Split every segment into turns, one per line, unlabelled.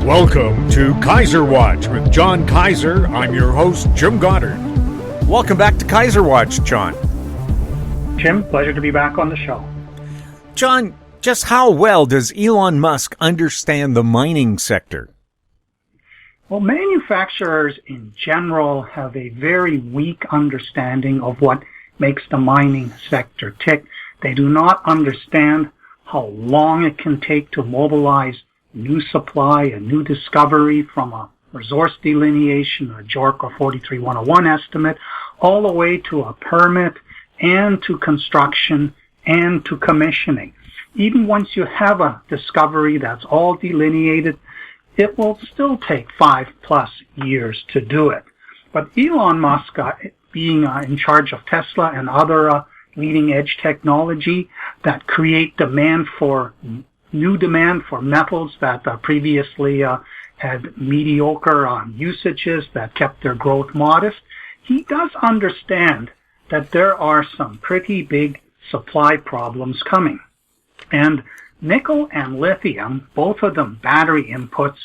Welcome to Kaiser Watch with John Kaiser. I'm your host, Jim Goddard.
Welcome back to Kaiser Watch, John.
Jim, pleasure to be back on the show.
John, just how well does Elon Musk understand the mining sector?
Well, manufacturers in general have a very weak understanding of what makes the mining sector tick. They do not understand how long it can take to mobilize new supply, a new discovery from a resource delineation, a JORC or 43101 estimate, all the way to a permit and to construction and to commissioning. Even once you have a discovery that's all delineated, it will still take 5+ years to do it. But Elon Musk, being in charge of Tesla and other leading edge technology that create new demand for metals that previously had mediocre usages that kept their growth modest, he does understand that there are some pretty big supply problems coming. And nickel and lithium, both of them battery inputs,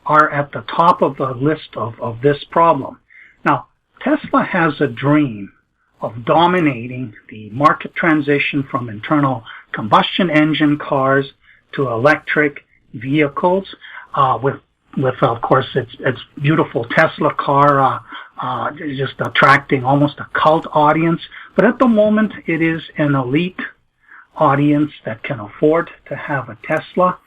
are at the top of the list of this problem. Now, Tesla has a dream of dominating the market transition from internal combustion engine cars to electric vehicles, with of course its beautiful Tesla car just attracting almost a cult audience. But at the moment, it is an elite audience that can afford to have a Tesla.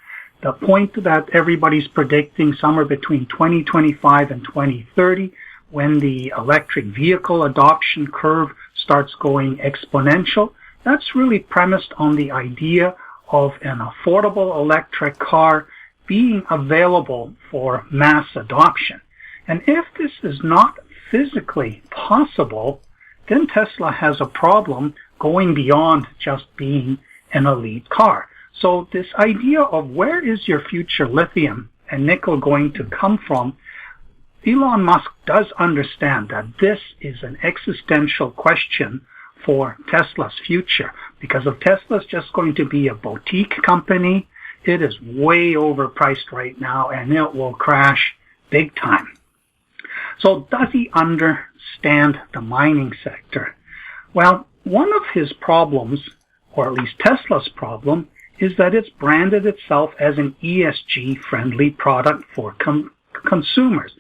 The point that everybody's predicting somewhere between 2025 and 2030, when the electric vehicle adoption curve starts going exponential, that's really premised on the idea of an affordable electric car being available for mass adoption. And if this is not physically possible, then Tesla has a problem going beyond just being an elite car. So this idea of where is your future lithium and nickel going to come from, Elon Musk does understand that this is an existential question for Tesla's future, because if Tesla's just going to be a boutique company, it is way overpriced right now and it will crash big time. So does he understand the mining sector? Well, one of his problems, or at least Tesla's problem, is that it's branded itself as an ESG-friendly product for consumers.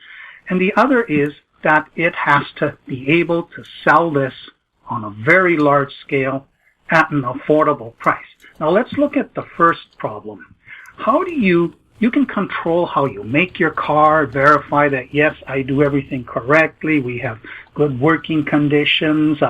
And the other is that it has to be able to sell this on a very large scale at an affordable price. Now let's look at the first problem. How do you can control how you make your car, verify that, yes, I do everything correctly, we have good working conditions,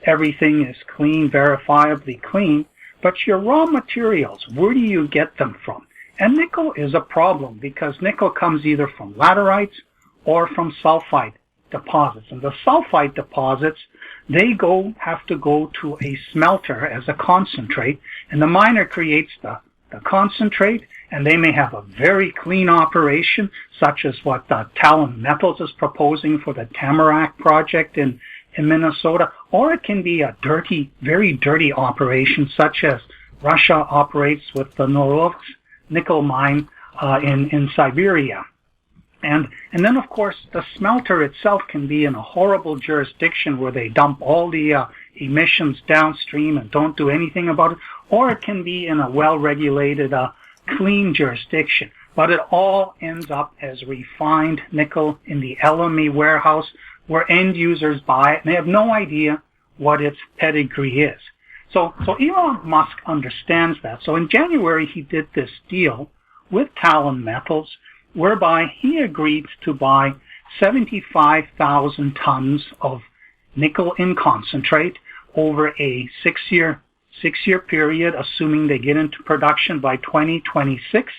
everything is clean, verifiably clean, but your raw materials, where do you get them from? And nickel is a problem because nickel comes either from laterites or from sulfide deposits. And the sulfide deposits, they have to go to a smelter as a concentrate, and the miner creates the concentrate, and they may have a very clean operation, such as what Galway Metals is proposing for the Tamarack project in Minnesota, or it can be a dirty, very dirty operation, such as Russia operates with the Norilsk nickel mine in Siberia. And then, of course, the smelter itself can be in a horrible jurisdiction where they dump all the emissions downstream and don't do anything about it, or it can be in a well-regulated, clean jurisdiction. But it all ends up as refined nickel in the LME warehouse where end users buy it and they have no idea what its pedigree is. So Elon Musk understands that. So in January, he did this deal with Galway Metals, whereby he agreed to buy 75,000 tons of nickel in concentrate over a six-year period, assuming they get into production by 2026.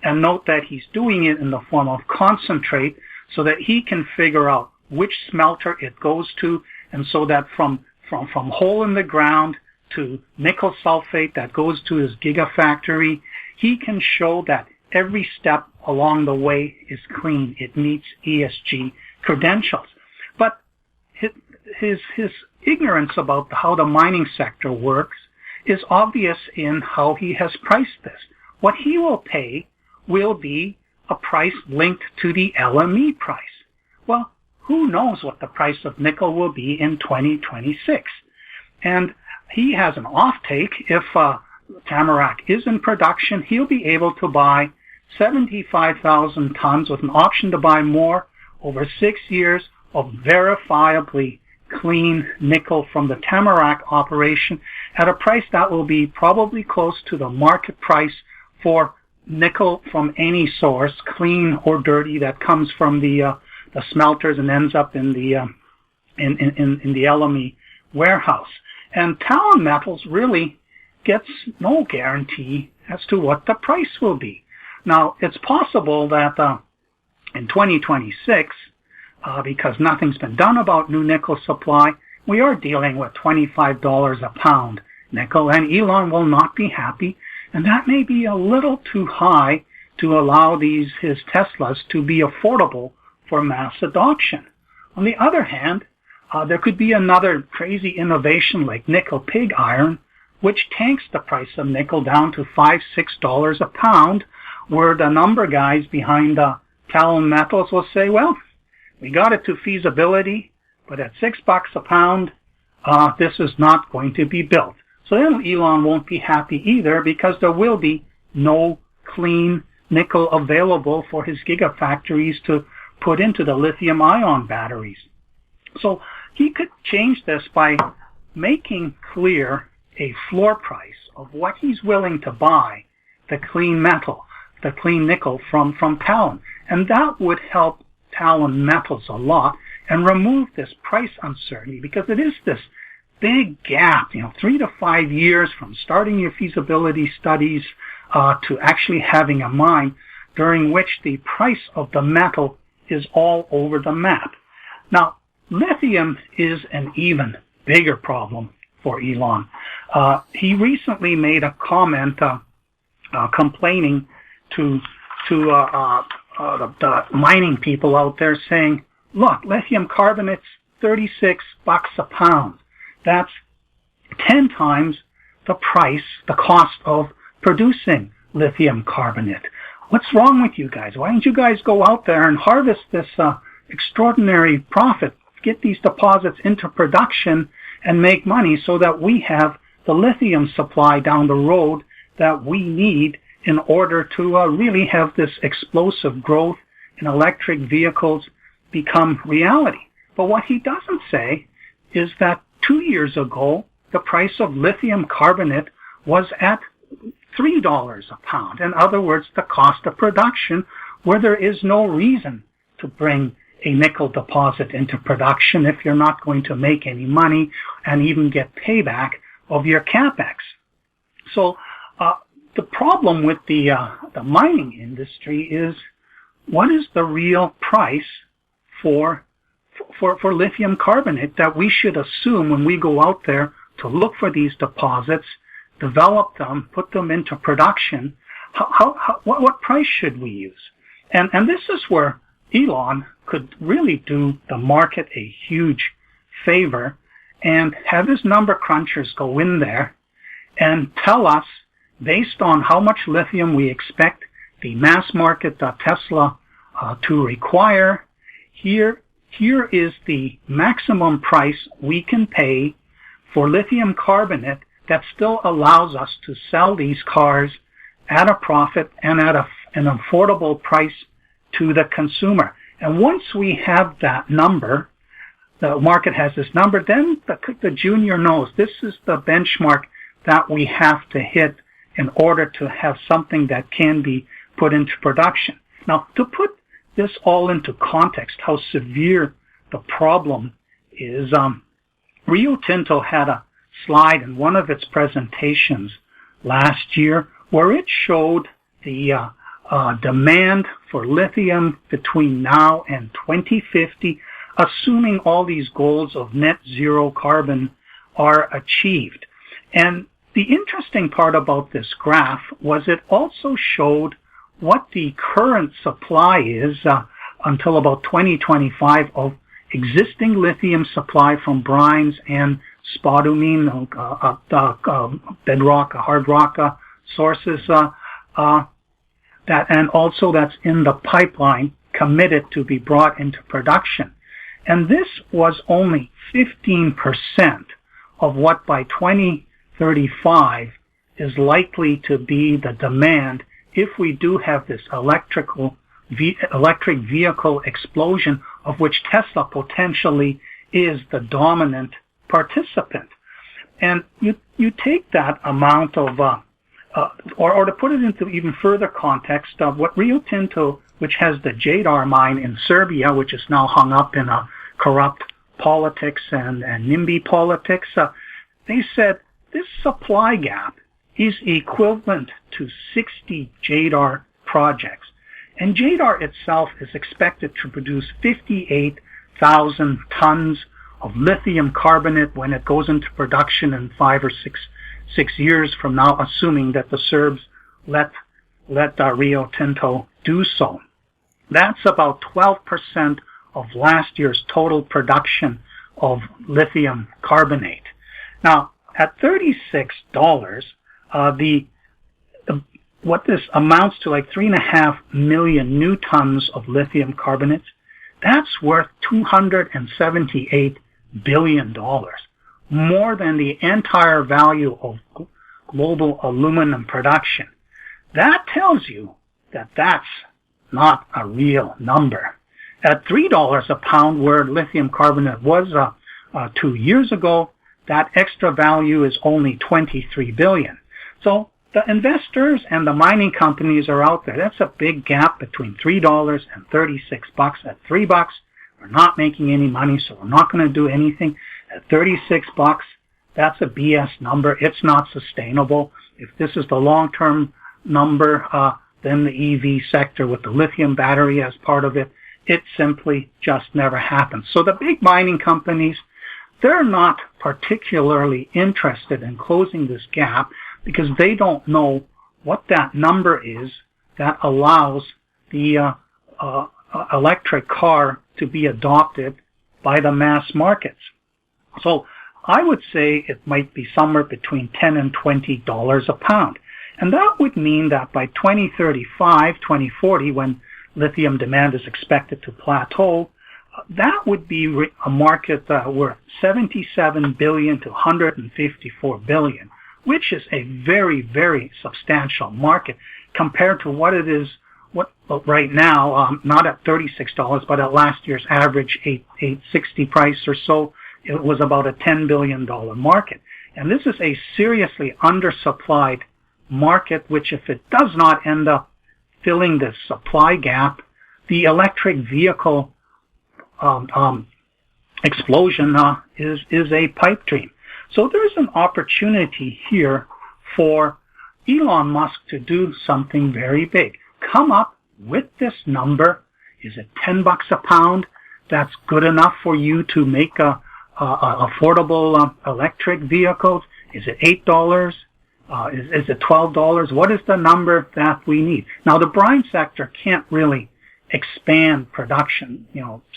And note that he's doing it in the form of concentrate so that he can figure out which smelter it goes to, and so that from hole in the ground to nickel sulfate that goes to his gigafactory, he can show that every step along the way is clean. It meets ESG credentials. But his ignorance about how the mining sector works is obvious in how he has priced this. What he will pay will be a price linked to the LME price. Well, who knows what the price of nickel will be in 2026? And he has an offtake. If Tamarack is in production, he'll be able to buy 75,000 tons with an option to buy more over 6 years of verifiably clean nickel from the Tamarack operation at a price that will be probably close to the market price for nickel from any source, clean or dirty, that comes from the smelters and ends up in the LME warehouse. And Talon Metals really gets no guarantee as to what the price will be. Now, it's possible that in 2026, because nothing's been done about new nickel supply, we are dealing with $25 a pound nickel, and Elon will not be happy, and that may be a little too high to allow his Teslas to be affordable for mass adoption. On the other hand, there could be another crazy innovation like nickel pig iron, which tanks the price of nickel down to $5, $6 a pound, where the number guys behind Talon Metals will say, well, we got it to feasibility, but at $6 a pound, this is not going to be built. So then Elon won't be happy either, because there will be no clean nickel available for his gigafactories to put into the lithium-ion batteries. So he could change this by making clear a floor price of what he's willing to buy the clean metal, the clean nickel from Talon. And that would help Talon Metals a lot and remove this price uncertainty, because it is this big gap, 3 to 5 years from starting your feasibility studies to actually having a mine, during which the price of the metal is all over the map. Now, lithium is an even bigger problem for Elon. He recently made a comment complaining to the mining people out there, saying, look, lithium carbonate's $36 a pound. That's 10 times the price, the cost of producing lithium carbonate. What's wrong with you guys? Why don't you guys go out there and harvest this extraordinary profit, get these deposits into production and make money so that we have the lithium supply down the road that we need in order to really have this explosive growth in electric vehicles become reality. But what he doesn't say is that 2 years ago, the price of lithium carbonate was at $3 a pound. In other words, the cost of production, where there is no reason to bring a nickel deposit into production if you're not going to make any money and even get payback of your capex. So the problem with the mining industry is, what is the real price for lithium carbonate that we should assume when we go out there to look for these deposits, develop them, put them into production? What price should we use? And this is where Elon could really do the market a huge favor and have his number crunchers go in there and tell us, based on how much lithium we expect the mass market Tesla to require, here is the maximum price we can pay for lithium carbonate that still allows us to sell these cars at a profit and at an affordable price to the consumer. And once we have that number, the market has this number, then the junior knows this is the benchmark that we have to hit in order to have something that can be put into production. Now, to put this all into context, how severe the problem is, Rio Tinto had a slide in one of its presentations last year where it showed the demand for lithium between now and 2050, assuming all these goals of net zero carbon are achieved. And the interesting part about this graph was it also showed what the current supply is until about 2025 of existing lithium supply from brines and spodumene, bedrock, hard rock sources, and also that's in the pipeline committed to be brought into production. And this was only 15% of what by 2035 is likely to be the demand if we do have this electric vehicle explosion, of which Tesla potentially is the dominant participant. And you take that amount of, or to put it into even further context, of what Rio Tinto, which has the Jadar mine in Serbia, which is now hung up in a corrupt politics and NIMBY politics, they said this supply gap is equivalent to 60 Jadar projects. And Jadar itself is expected to produce 58,000 tons of lithium carbonate when it goes into production in 5 or 6 years from now, assuming that the Serbs let Rio Tinto do so. That's about 12% of last year's total production of lithium carbonate. Now, at $36, what this amounts to, like 3.5 million new tons of lithium carbonate, that's worth $278 billion, more than the entire value of global aluminum production. That tells you that that's not a real number. At $3 a pound, where lithium carbonate was 2 years ago, that extra value is only $23 billion. So the investors and the mining companies are out there. That's a big gap between $3 and $36. At $3, we're not making any money, so we're not going to do anything. At $36, that's a BS number. It's not sustainable. If this is the long-term number, then the EV sector with the lithium battery as part of it, it simply just never happens. So the big mining companies, they're not particularly interested in closing this gap because they don't know what that number is that allows the electric car to be adopted by the mass markets. So I would say it might be somewhere between $10 and $20 a pound. And that would mean that by 2035, 2040, when lithium demand is expected to plateau, that would be a market worth $77 billion to $154 billion, which is a very, very substantial market compared to what it is right now, not at $36, but at last year's average $860 price or so. It was about a $10 billion market. And this is a seriously undersupplied market, which if it does not end up filling this supply gap, the electric vehicle explosion is a pipe dream. So there's an opportunity here for Elon Musk to do something very big. Come up with this number. Is it $10 a pound? That's good enough for you to make affordable electric vehicles. Is it $8? Is it $12? What is the number that we need? Now, the brine sector can't really expand production,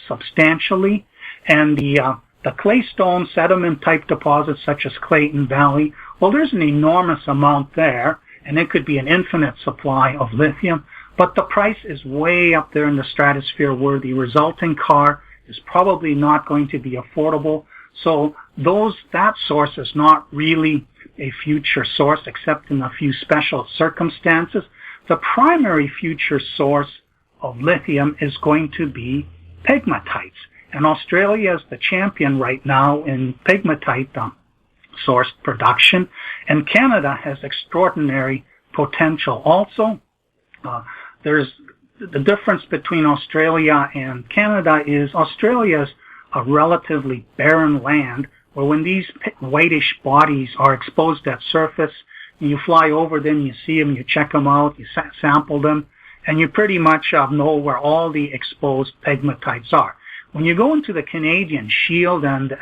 substantially, and the claystone sediment type deposits such as Clayton Valley, well, there's an enormous amount there, and it could be an infinite supply of lithium, but the price is way up there in the stratosphere where the resulting car is probably not going to be affordable. So that source is not really a future source except in a few special circumstances. The primary future source of lithium is going to be pegmatites. And Australia is the champion right now in pegmatite sourced production. And Canada has extraordinary potential also. There's the difference between Australia and Canada is Australia's a relatively barren land where when these whitish bodies are exposed at surface, you fly over them, you see them, you check them out, you sample them, and you pretty much know where all the exposed pegmatites are. When you go into the Canadian Shield and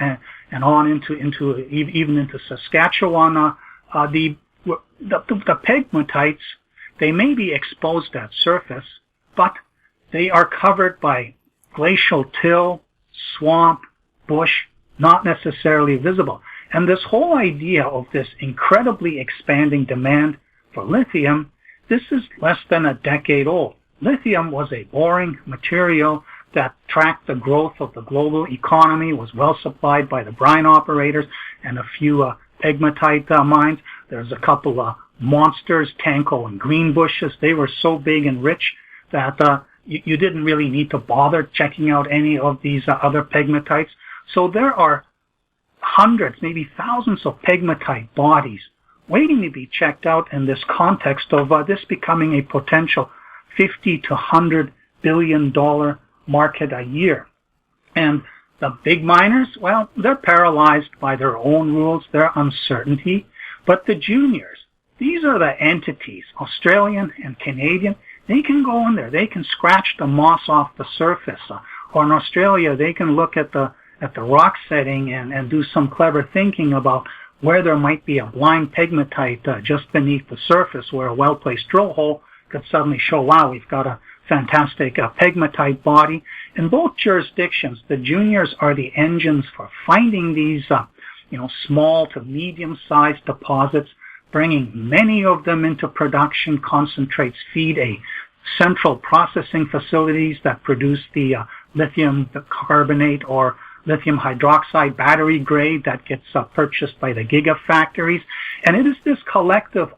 on into even into Saskatchewan, the pegmatites, they may be exposed at surface, but they are covered by glacial till, swamp, bush, not necessarily visible. And this whole idea of this incredibly expanding demand for lithium, this is less than a decade old. Lithium was a boring material that tracked the growth of the global economy, was well supplied by the brine operators and a few pegmatite mines. There's a couple of monsters, Tanko and Greenbushes. They were so big and rich that you didn't really need to bother checking out any of these other pegmatites. So there are hundreds, maybe thousands of pegmatite bodies waiting to be checked out in this context of this becoming a potential $50 to $100 billion market a year. And the big miners, well, they're paralyzed by their own rules, their uncertainty. But the juniors, these are the entities, Australian and Canadian, they can go in there, they can scratch the moss off the surface. Or in Australia, they can look at the rock setting and do some clever thinking about where there might be a blind pegmatite just beneath the surface where a well-placed drill hole could suddenly show, wow, we've got a fantastic pegmatite body. In both jurisdictions, the juniors are the engines for finding these small to medium-sized deposits, bringing many of them into production. Concentrates feed a central processing facilities that produce the lithium carbonate or lithium hydroxide battery grade that gets purchased by the gigafactories. And it is this collective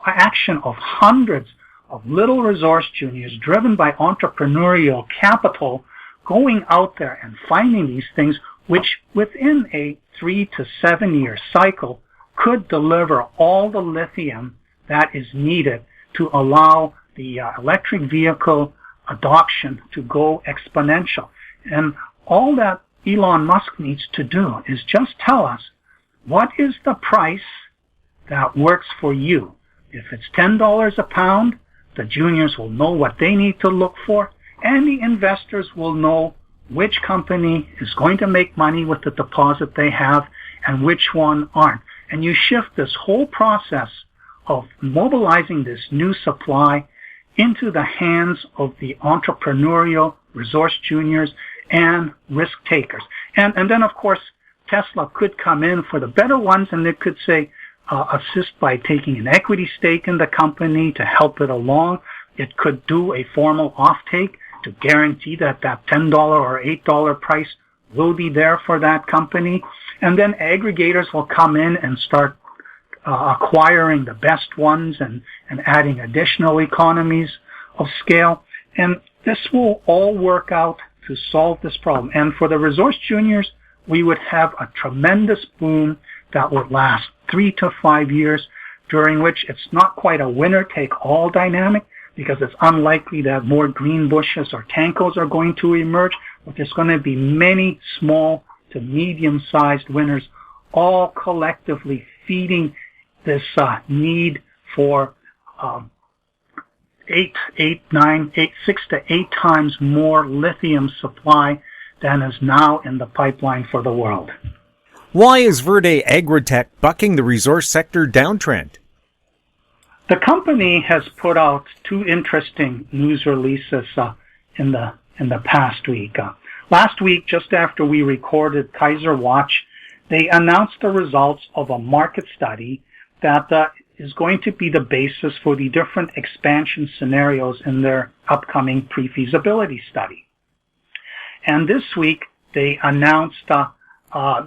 action of hundreds of little resource juniors driven by entrepreneurial capital going out there and finding these things, which within a 3 to 7 year cycle could deliver all the lithium that is needed to allow the electric vehicle adoption to go exponential. And all that Elon Musk needs to do is just tell us, what is the price that works for you? If it's $10 a pound, the juniors will know what they need to look for, and the investors will know which company is going to make money with the deposit they have and which one aren't. And you shift this whole process of mobilizing this new supply into the hands of the entrepreneurial resource juniors and risk takers. And then, of course, Tesla could come in for the better ones, and it could say, assist by taking an equity stake in the company to help it along. It could do a formal offtake to guarantee that that $10 or $8 price will be there for that company. And then aggregators will come in and start acquiring the best ones and adding additional economies of scale. And this will all work out to solve this problem. And for the resource juniors, we would have a tremendous boom that would last 3 to 5 years, during which it's not quite a winner-take-all dynamic, because it's unlikely that more Greenbushes or Tankos are going to emerge, but there's going to be many small to medium-sized winners, all collectively feeding this need for 6 to 8 times more lithium supply than is now in the pipeline for the world.
Why is Verde Agritech bucking the resource sector downtrend?
The company has put out 2 interesting news releases in the past week. Last week, just after we recorded Kaiser Watch, they announced the results of a market study that is going to be the basis for the different expansion scenarios in their upcoming pre-feasibility study. And this week, they announced that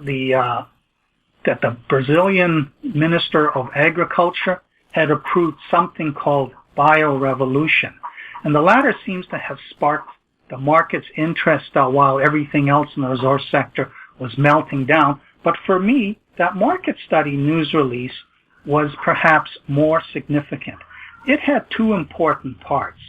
the Brazilian Minister of Agriculture had approved something called BioRevolution. And the latter seems to have sparked the market's interest while everything else in the resource sector was melting down. But for me, that market study news release was perhaps more significant. It had 2 important parts.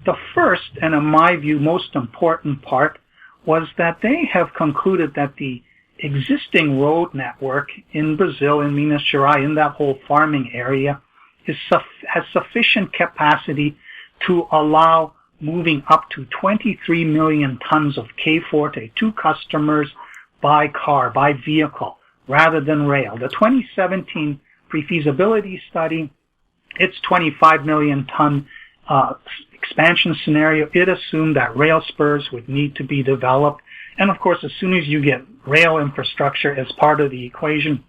The first, and in my view most important part, was that they have concluded that the existing road network in Brazil, in Minas Gerais, in that whole farming area, has sufficient capacity to allow moving up to 23 million tons of K-Forte to customers by car, by vehicle, rather than rail. The 2017 pre-feasibility study, its 25 million ton expansion scenario, it assumed that rail spurs would need to be developed. And of course, as soon as you get rail infrastructure as part of the equation,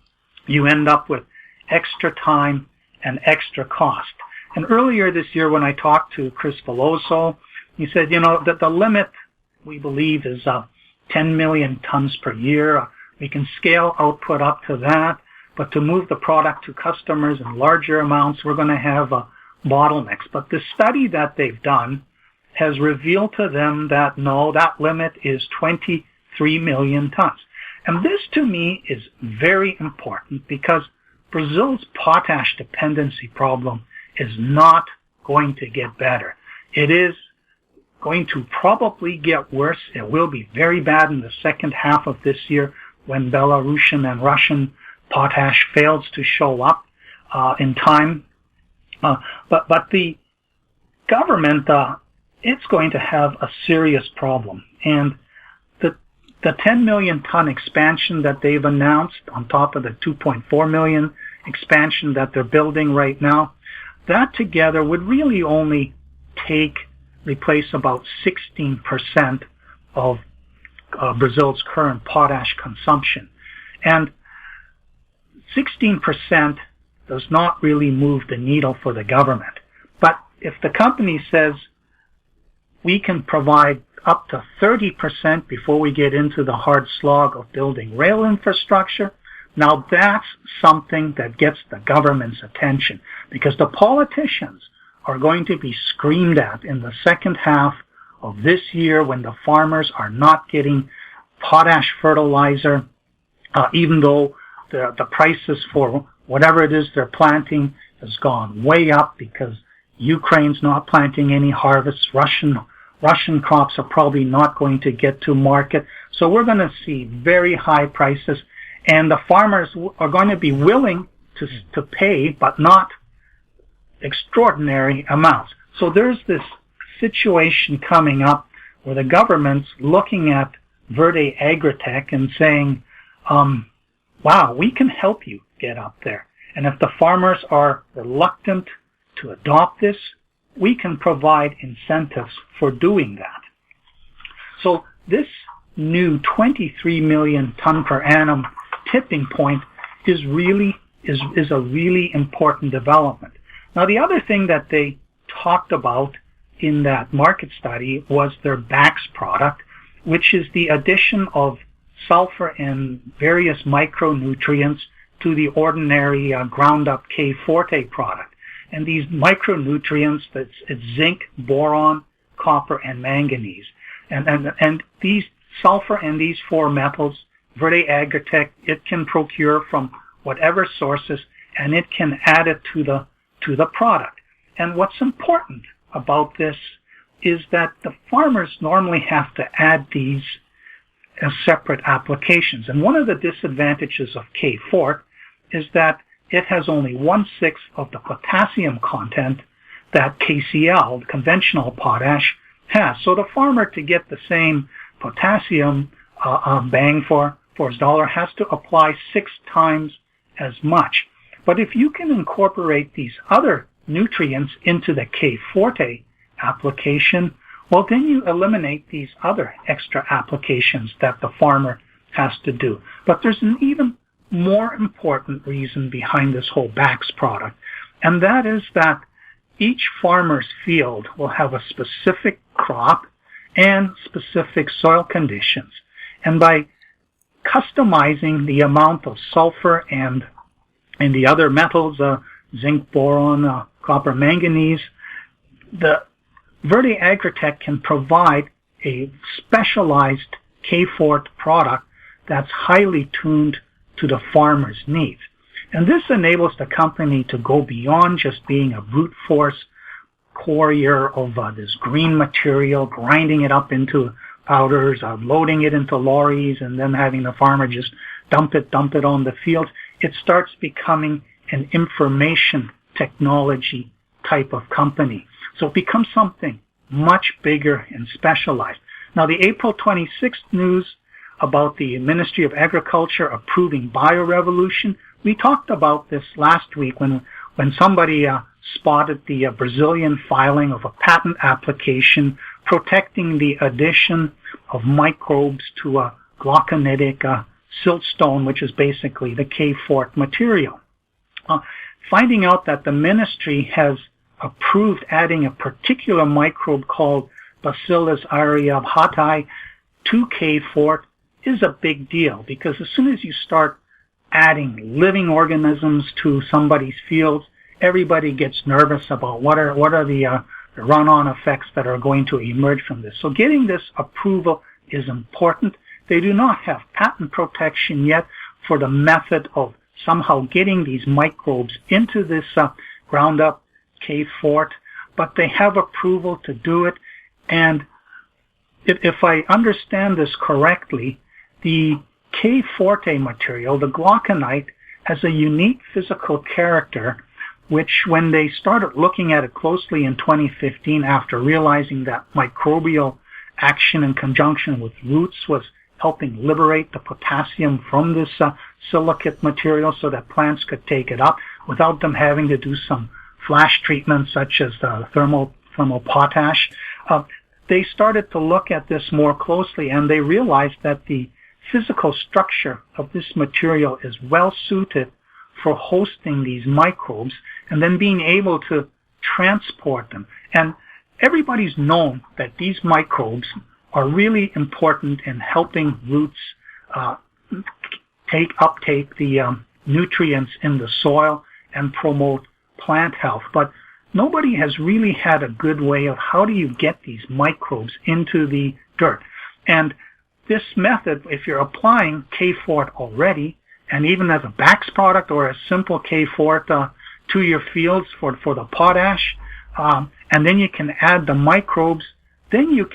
you end up with extra time and extra cost. And earlier this year when I talked to Chris Veloso, he said, that the limit, we believe, is 10 million tons per year. We can scale output up to that, but to move the product to customers in larger amounts, we're going to have bottlenecks. But the study that they've done has revealed to them that no, that limit is 23 million tons. And this to me is very important because Brazil's potash dependency problem is not going to get better. It is going to probably get worse. It will be very bad in the second half of this year when Belarusian and Russian potash fails to show up in time. But the government, it's going to have a serious problem. And the 10 million ton expansion that they've announced on top of the 2.4 million expansion that they're building right now, that together would really only replace about 16% of Brazil's current potash consumption. And 16% does not really move the needle for the government. But if the company says we can provide up to 30% before we get into the hard slog of building rail infrastructure, now that's something that gets the government's attention, because the politicians are going to be screamed at in the second half of this year when the farmers are not getting potash fertilizer, even though the prices for whatever it is they're planting has gone way up because Ukraine's not planting any harvests. Russian crops are probably not going to get to market. So we're going to see very high prices, and the farmers are going to be willing to pay, but not extraordinary amounts. So there's this situation coming up where the government's looking at Verde Agritech and saying, wow, we can help you get up there. And if the farmers are reluctant to adopt this, we can provide incentives for doing that. So this new 23 million ton per annum tipping point is a really important development. Now, the other thing that they talked about in that market study was their BAX product, which is the addition of sulfur and various micronutrients to the ordinary ground-up K Forte product. And these micronutrients, it's zinc, boron, copper, and manganese. And these sulfur and these four metals, Verde Agritech, it can procure from whatever sources, and it can add it to the product. And what's important about this is that the farmers normally have to add these as separate applications. And one of the disadvantages of K Forte is that it has only 1/6 of the potassium content that KCl, conventional potash, has. So the farmer, to get the same potassium bang for his dollar, has to apply 6 times as much. But if you can incorporate these other nutrients into the K Forte application, well, then you eliminate these other extra applications that the farmer has to do. But there's an even more important reason behind this whole BAX product, and that is that each farmer's field will have a specific crop and specific soil conditions. And by customizing the amount of sulfur and the other metals, zinc, boron, copper, manganese, the Verde Agritech can provide a specialized K Forte product that's highly tuned to the farmer's needs. And this enables the company to go beyond just being a brute force quarrier of this green material, grinding it up into powders, loading it into lorries, and then having the farmer just dump it on the field. It starts becoming an information technology type of company. So it becomes something much bigger and specialized. Now, the April 26th news about the Ministry of Agriculture approving BioRevolution, we talked about this last week when somebody spotted the Brazilian filing of a patent application protecting the addition of microbes to a glauconitic siltstone, which is basically the K Forte material. Finding out that the ministry has approved adding a particular microbe called Bacillus aryabhatae to K-Fort is a big deal, because as soon as you start adding living organisms to somebody's fields, everybody gets nervous about what are the run-on effects that are going to emerge from this. So getting this approval is important. They do not have patent protection yet for the method of somehow getting these microbes into this Roundup K-Fort, but they have approval to do it. And if I understand this correctly, the K-Forte material, the glauconite, has a unique physical character, which when they started looking at it closely in 2015, after realizing that microbial action in conjunction with roots was helping liberate the potassium from this silicate material so that plants could take it up without them having to do some flash treatment such as the thermal potash, they started to look at this more closely, and they realized that the physical structure of this material is well suited for hosting these microbes and then being able to transport them. And everybody's known that these microbes are really important in helping roots uptake the nutrients in the soil and promote plant health. But nobody has really had a good way of how do you get these microbes into the dirt. And this method, if you're applying K-Fort already, and even as a BAX product or a simple K-Fort to your fields for the potash, and then you can add the microbes, then you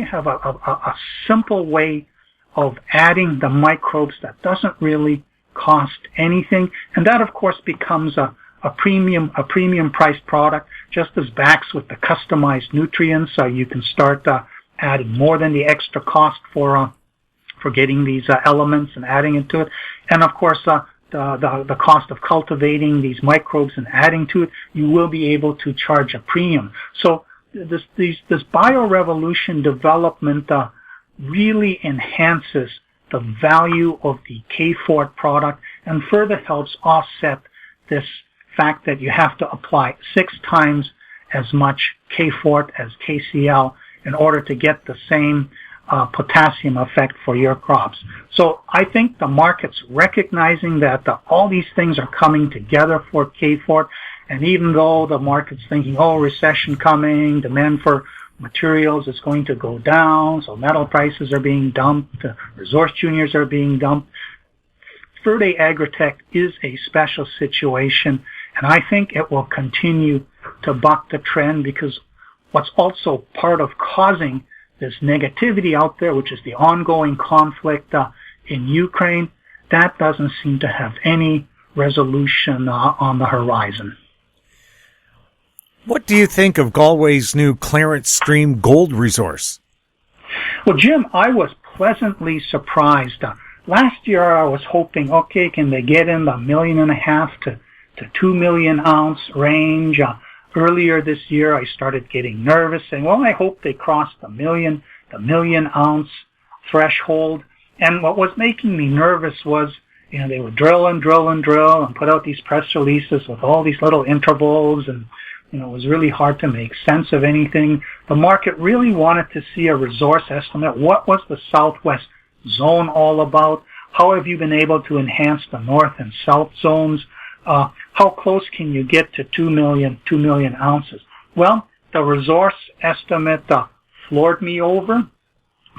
have a simple way of adding the microbes that doesn't really cost anything, and that of course becomes a premium priced product, just as BAX with the customized nutrients. You can start adding more than the extra cost for getting these elements and adding into it, and of course the cost of cultivating these microbes and adding to it, you will be able to charge a premium. So this BioRevolution development really enhances the value of the K-Fort product and further helps offset this fact that you have to apply 6 times as much K-Fort as KCl in order to get the same potassium effect for your crops. So I think the market's recognizing that all these things are coming together for K-Fort, and even though the market's thinking, recession coming, demand for materials is going to go down, so metal prices are being dumped, resource juniors are being dumped, Verde Agritech is a special situation, and I think it will continue to buck the trend, because what's also part of causing this negativity out there, which is the ongoing conflict in Ukraine, that doesn't seem to have any resolution on the horizon.
What do you think of Galway's new Clarence stream gold resource?
Well, Jim, I was pleasantly surprised. Last year I was hoping, can they get in the 1.5 million to 2 million ounce range? Earlier this year, I started getting nervous, saying, I hope they cross the million ounce threshold. And what was making me nervous was, they would drill and put out these press releases with all these little intervals, and, it was really hard to make sense of anything. The market really wanted to see a resource estimate. What was the southwest zone all about? How have you been able to enhance the north and south zones? How close can you get to 2 million ounces? Well, the resource estimate floored me over.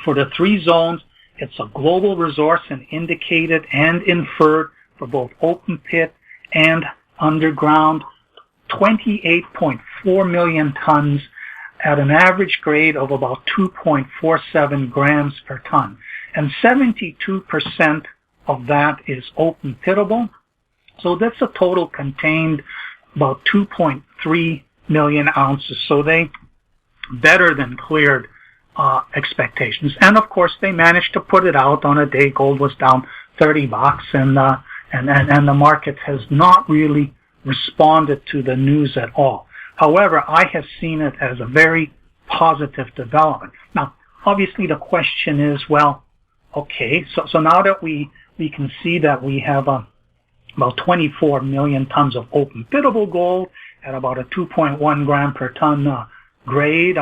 For the 3 zones, it's a global resource and indicated and inferred for both open pit and underground, 28.4 million tons at an average grade of about 2.47 grams per ton. And 72% of that is open pittable. So that's a total contained about 2.3 million ounces. So they better than cleared expectations. And of course, they managed to put it out on a day gold was down $30, and the market has not really responded to the news at all. However, I have seen it as a very positive development. Now, obviously, the question is, so now that we can see that we have about 24 million tons of open pittable gold, at about a 2.1 gram per ton grade,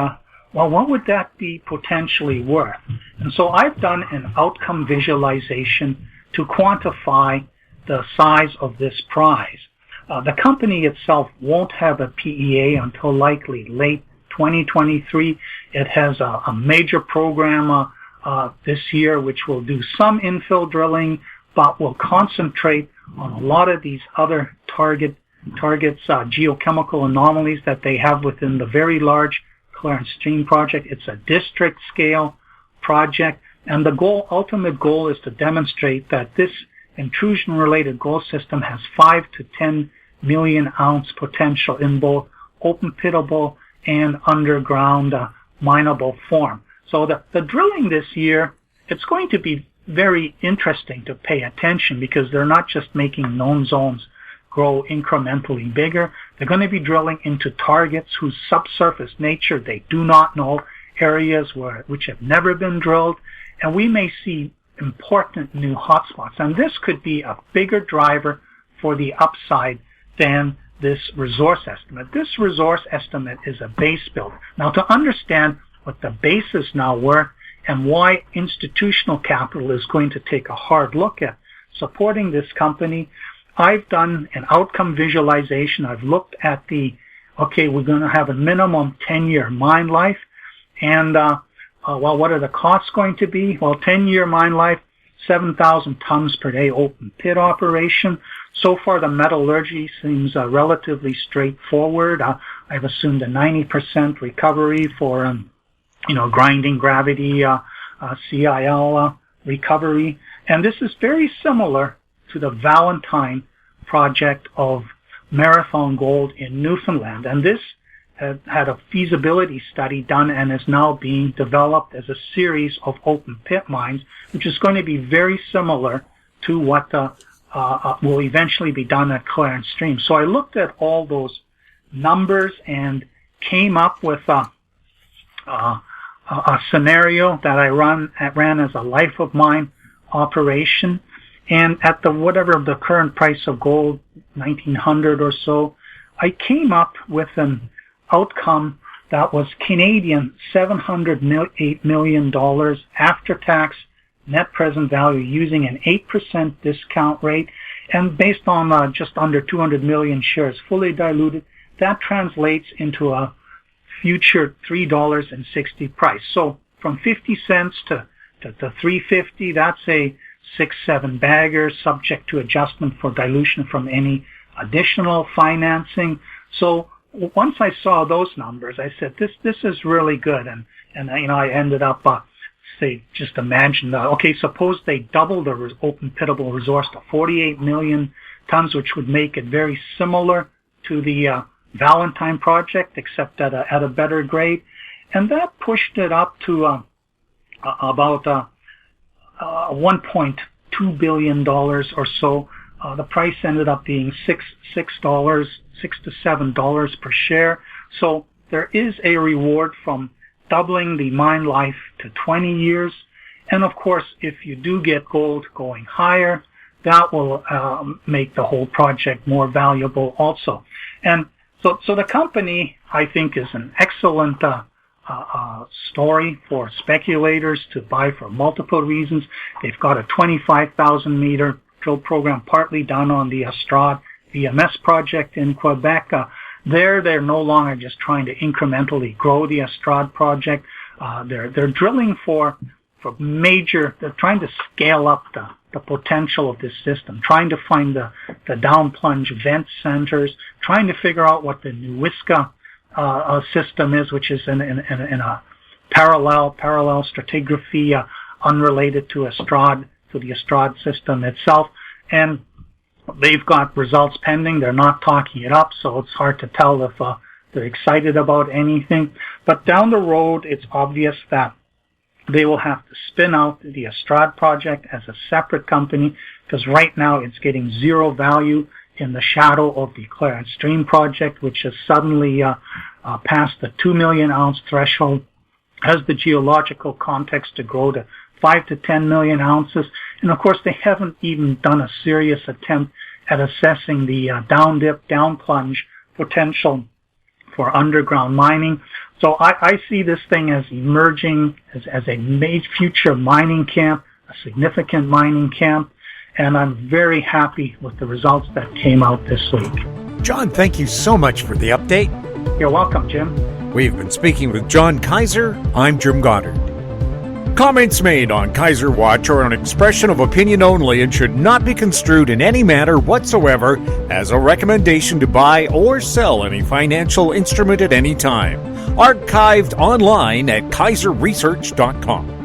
well, what would that be potentially worth? And so I've done an outcome visualization to quantify the size of this prize. The company itself won't have a PEA until likely late 2023. It has a major program this year which will do some infill drilling, but will concentrate on a lot of these other targets, geochemical anomalies that they have within the very large Clarence Stream project. It's a district scale project, and the ultimate goal is to demonstrate that this intrusion-related gold system has 5 to 10 million ounce potential in both open pitable and underground mineable form. So the drilling this year, it's going to be very interesting to pay attention because they're not just making known zones grow incrementally bigger. They're going to be drilling into targets whose subsurface nature they do not know, areas which have never been drilled, and we may see important new hotspots. And this could be a bigger driver for the upside than this resource estimate. This resource estimate is a base build. Now, to understand what the base is now worth and why institutional capital is going to take a hard look at supporting this company, I've done an outcome visualization. I've looked at we're going to have a minimum 10-year mine life. And, what are the costs going to be? Well, 10-year mine life, 7,000 tons per day open pit operation. So far, the metallurgy seems relatively straightforward. I've assumed a 90% recovery for, grinding gravity, CIL recovery. And this is very similar to the Valentine project of Marathon Gold in Newfoundland. And this had a feasibility study done and is now being developed as a series of open pit mines, which is going to be very similar to what will eventually be done at Clarence Stream. So I looked at all those numbers and came up with a scenario that I ran as a life of mine operation. And at the current price of gold, 1900 or so, I came up with an outcome that was Canadian $708 million after tax net present value using an 8% discount rate, and based on just under 200 million shares fully diluted, that translates into a future $3.60 price. So from 50 cents to $3.50, that's a 6-7 bagger, subject to adjustment for dilution from any additional financing. So once I saw those numbers, I said, this is really good. And I ended up, just imagine, suppose they double the open pitable resource to 48 million tons, which would make it very similar to the Valentine project, except at a better grade. And that pushed it up to about $1.2 billion or so. The price ended up being $6 to $7 per share. So there is a reward from doubling the mine life to 20 years. And of course, if you do get gold going higher, that will make the whole project more valuable also. And so the company, I think, is an excellent story for speculators to buy for multiple reasons. They've got a 25,000 meter drill program partly done on the Estrade VMS project in Quebec. They're no longer just trying to incrementally grow the Estrade project. They're drilling for major, they're trying to scale up the potential of this system, trying to find the down plunge vent centers, trying to figure out what the Newiska system is, which is in a parallel stratigraphy unrelated to the Estrade system itself. And they've got results pending. They're not talking it up, so it's hard to tell if they're excited about anything. But down the road, it's obvious that they will have to spin out the Estrade project as a separate company, because right now it's getting zero value in the shadow of the Clarence Stream project, which has suddenly passed the 2 million ounce threshold, has the geological context to grow to 5 to 10 million ounces. And of course, they haven't even done a serious attempt at assessing the down dip, down plunge potential for underground mining. So I see this thing as emerging as a major future mining camp, a significant mining camp, and I'm very happy with the results that came out this week.
John, thank you so much for the update.
You're welcome, Jim.
We've been speaking with John Kaiser. I'm Jim Goddard.
Comments made on Kaiser Watch are an expression of opinion only and should not be construed in any manner whatsoever as a recommendation to buy or sell any financial instrument at any time. Archived online at kaiserresearch.com.